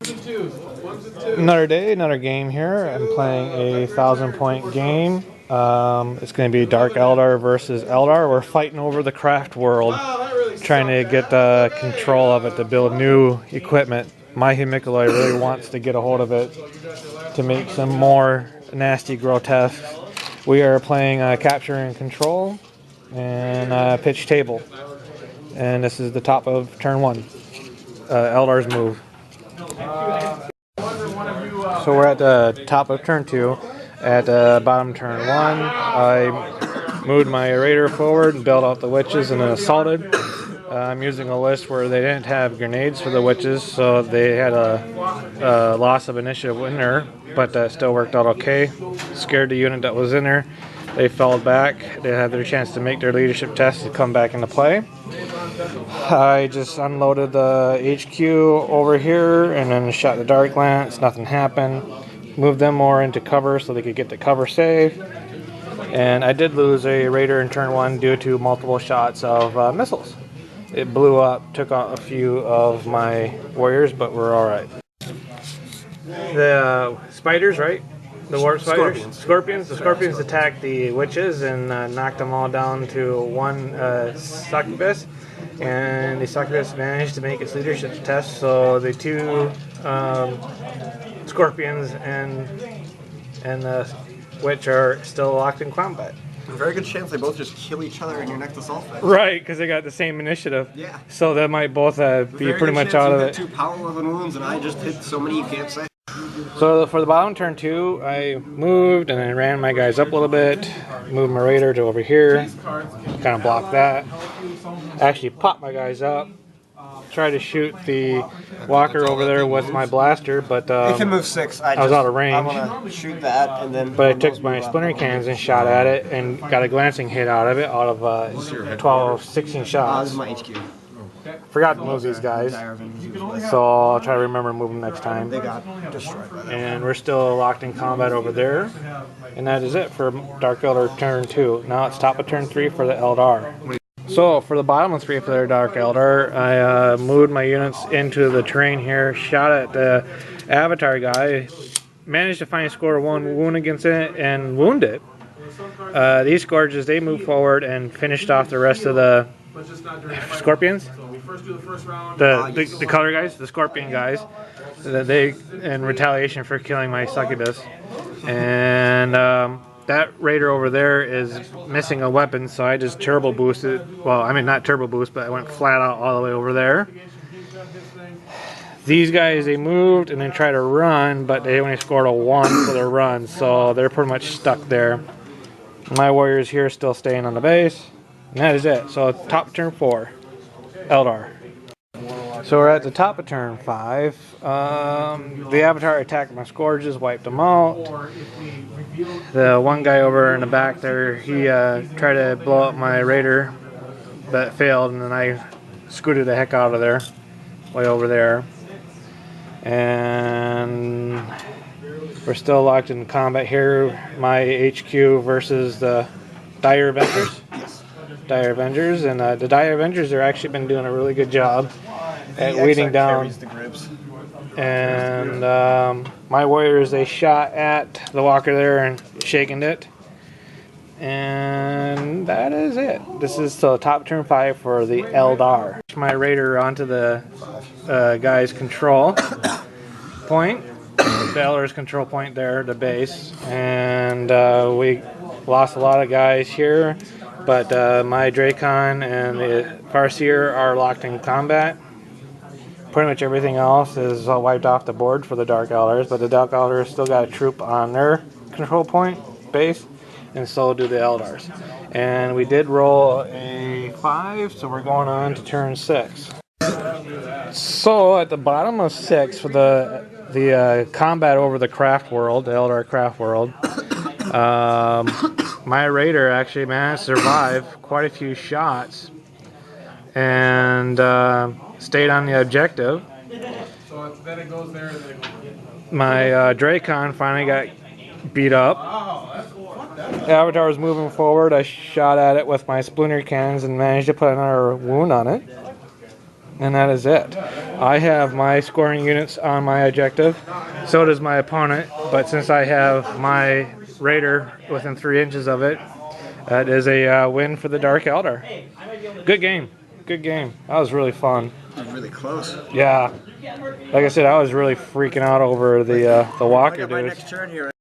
Another day, another game here. I'm playing a 1,000-point game. It's going to be Dark Eldar versus Eldar. We're fighting over the Craftworld, trying to get control of it to build new equipment. My Hemikaloi really wants to get a hold of it to make some more nasty grotesques. We are playing Capture and Control and Pitch Table. And this is the top of turn 1. Eldar's move. So we're at the top of turn 2. At bottom turn 1, I moved my raider forward and bailed out the witches and then assaulted. I'm using a list where they didn't have grenades for the witches, so they had a loss of initiative in there, but that still worked out okay. Scared the unit that was in there. They fell back. They had their chance to make their leadership test to come back into play. I just unloaded the HQ over here and then shot the Dark Lance. Nothing happened. Moved them more into cover so they could get the cover save. And I did lose a raider in turn 1 due to multiple shots of missiles. It blew up, took out a few of my warriors, but we're alright. The spiders, right? The warp spiders? Scorpions. The scorpions attacked the witches and knocked them all down to one succubus. And the succubus managed to make its leadership test, so the two scorpions and the witch are still locked in combat. Very good chance they both just kill each other in your next assault phase. Right, because they got the same initiative. Yeah. So they might both be pretty much out of it. 2 power weapon wounds, and I just hit so many you can't say. So for the bottom turn 2, I moved and then ran my guys up a little bit. Moved my raider to over here. Kind of blocked that. Actually popped my guys up. Tried to shoot the walker over there with my blaster, but it can move 6. I was out of range. I want to shoot that, and then. But I took my splinter cannons and shot at it, and got a glancing hit out of it, out of 12, 16 shots. This is my HQ. Forgot to move these guys, so I'll try to remember to move them next time. They got destroyed by that. And we're still locked in combat over there, and that is it for Dark Eldar turn 2. Now it's top of turn 3 for the Eldar. So for the bottom of 3 for their Dark Eldar, I moved my units into the terrain here, shot at the Avatar guy, managed to find a score of 1 wound against it, and wound it. These Scourges, they moved forward and finished off the rest of the Scorpions. The color guys, the Scorpion guys, they in retaliation for killing my succubus. And that raider over there is missing a weapon, so I just turbo boosted. Well, I mean not turbo boost, but I went flat out all the way over there. These guys, they moved and then tried to run, but they only scored a 1 for their run, so they're pretty much stuck there. My warriors here still staying on the base, and that is it. So top turn 4, Eldar. So we're at the top of turn 5. The Avatar attacked my Scourges, wiped them out. The one guy over in the back there, he tried to blow up my raider, but failed, and then I scooted the heck out of there, way over there. And we're still locked in combat here. My HQ versus the Dire Avengers. Dire Avengers, and the Dire Avengers have actually been doing a really good job at weeding down. And my warriors, they shot at the walker there and shaken it. And that is it. This is the top turn 5 for the Eldar. My raider onto the guy's control point. The Eldar's control point there, the base. And we lost a lot of guys here. But my Dracon and the Farseer are locked in combat. Pretty much everything else is wiped off the board for the Dark Eldars, but the Dark Eldars still got a troop on their control point base, and so do the Eldars. And we did roll a 5, so we're going on to turn 6. So at the bottom of 6 for the combat over the Craftworld, the Eldar Craftworld, my raider actually managed to survive quite a few shots and stayed on the objective. My Dracon finally got beat up. The Avatar was moving forward. I shot at it with my splinter cannons and managed to put another wound on it. And that is it. I have my scoring units on my objective. So does my opponent. But since I have my Raider within 3 inches of it, that is a win for the Dark Eldar. Good game. Good game. That was really fun. It was really close. Yeah. Like I said, I was really freaking out over the walker I got my dudes. next turn here.